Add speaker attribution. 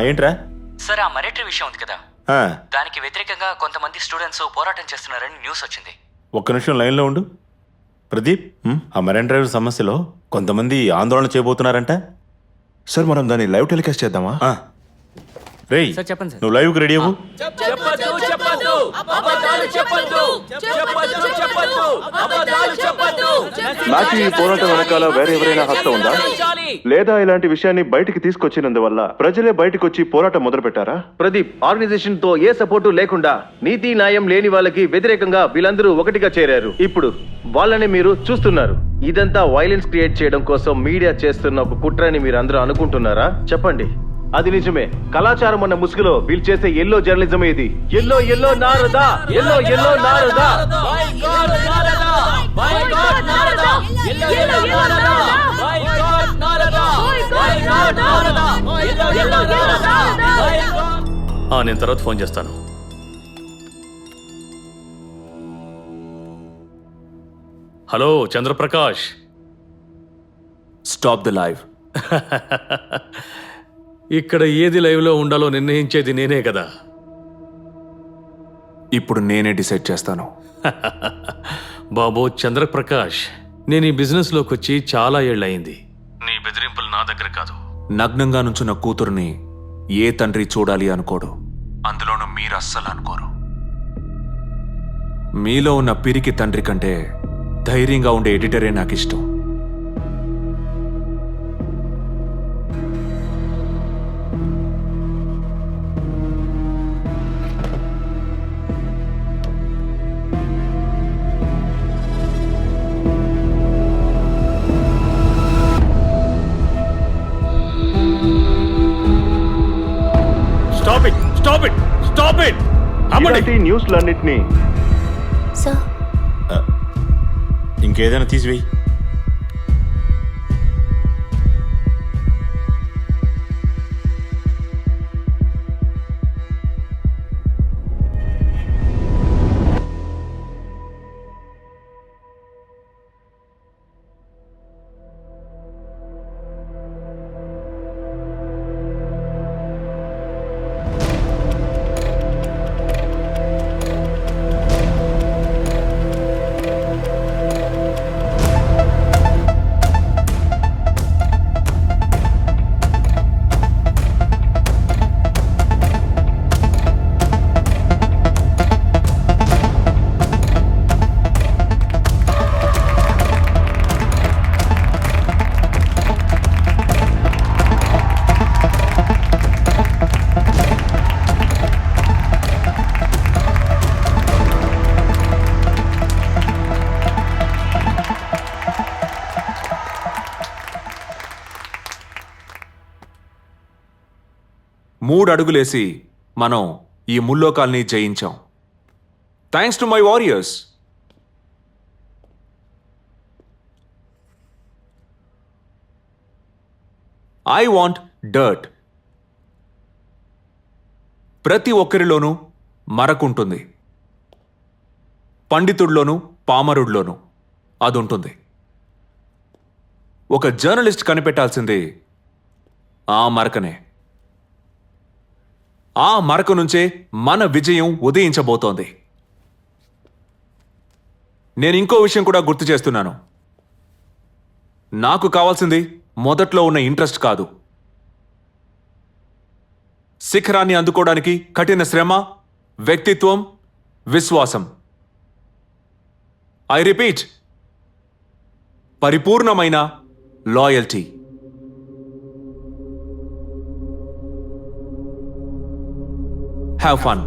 Speaker 1: ఏంట్రా?
Speaker 2: సార్, ఆ మిలిటరీ విషయం ఉంది కదా, దానికి వ్యతిరేకంగా కొంతమంది స్టూడెంట్స్ పోరాటం చేస్తున్నారని న్యూస్ వచ్చింది.
Speaker 1: ఒక్క నిమిషం లైన్లో ఉండు. ప్రదీప్, ఆ మెరైన్ డ్రైవర్ సమస్యలో కొంతమంది ఆందోళన చేయబోతున్నారంట.
Speaker 3: సార్, మనం దాన్ని లైవ్ టెలికాస్ట్ చేద్దామా?
Speaker 1: రేయ్,
Speaker 2: సార్ చెప్పండి సార్.
Speaker 1: నువ్వు లైవ్కి రెడీ అవ్వు.
Speaker 3: నాకు ఈ పోరాటం వెనకాల వేరే ఎవరైనా హస్తం ఉందా, లేదా ఇలాంటి విషయాన్ని బయటికి తీసుకొచ్చినందువల్ల ప్రజలే బయటకు వచ్చి పోరాటం మొదలు పెట్టారా?
Speaker 4: ప్రదీప్, ఆర్గనైజేషన్ తో ఏ సపోర్టు లేకుండా నీతి న్యాయం లేని వాళ్ళకి వ్యతిరేకంగా వీళ్ళందరూ ఒకటిగా చేరారు. ఇప్పుడు వాళ్ళని మీరు చూస్తున్నారు. ఇదంతా వైలెన్స్ క్రియేట్ చేయడం కోసం మీడియా చేస్తున్న ఒక కుట్రని మీరు అందరూ అనుకుంటున్నారా? చెప్పండి, అది నిజమే. కళాచారం అన్న ముసుగులో వీళ్ళు చేసే ఎల్లో జర్నలిజం ఇది. Yellow yellow Narada, yellow yellow Narada.
Speaker 5: నేను తర్వాత ఫోన్ చేస్తాను. Hello Chandraprakash.
Speaker 3: Stop the live.
Speaker 5: ఇక్కడ ఏది లైవ్లో ఉండాలో నిర్ణయించేది నేనే కదా.
Speaker 3: ఇప్పుడు నేనే డిసైడ్ చేస్తాను.
Speaker 5: బాబు చంద్రప్రకాష్, నేను ఈ బిజినెస్లోకి వచ్చి చాలా ఏళ్ళయింది. నీ బెదిరింపులు నా దగ్గర కాదు.
Speaker 3: నగ్నంగా నుంచున్న కూతురుని ఏ తండ్రి చూడాలి అనుకోడు, అందులోనూ మీరు అస్సలు అనుకోరు. మీలో ఉన్న పిరికి తండ్రి కంటే ధైర్యంగా ఉండే ఎడిటరే నాకు ఇష్టం. న్యూస్లన్నిటినీ
Speaker 1: ఇంకేదైనా తీసివేయి.
Speaker 3: మూడు అడుగులేసి మనం ఈ ముల్లోకాల్ని జయించాం. Thanks to my warriors. I want dirt. ప్రతి ఒక్కరిలోనూ మరకుంటుంది. పండితుడిలోనూ పామరుడిలోనూ అదుంటుంది. ఒక జర్నలిస్ట్ కనిపెట్టాల్సింది ఆ మరకనే. ఆ మరక నుంచే మన విజయం ఉదయించబోతోంది. నేను ఇంకో విషయం కూడా గుర్తు చేస్తున్నాను. నాకు కావాల్సింది మొదట్లో ఉన్న ఇంట్రెస్ట్ కాదు. శిఖరాన్ని అందుకోవడానికి కఠిన శ్రమ, వ్యక్తిత్వం, విశ్వాసం. ఐ రిపీట్, పరిపూర్ణమైన లాయల్టీ. Have fun.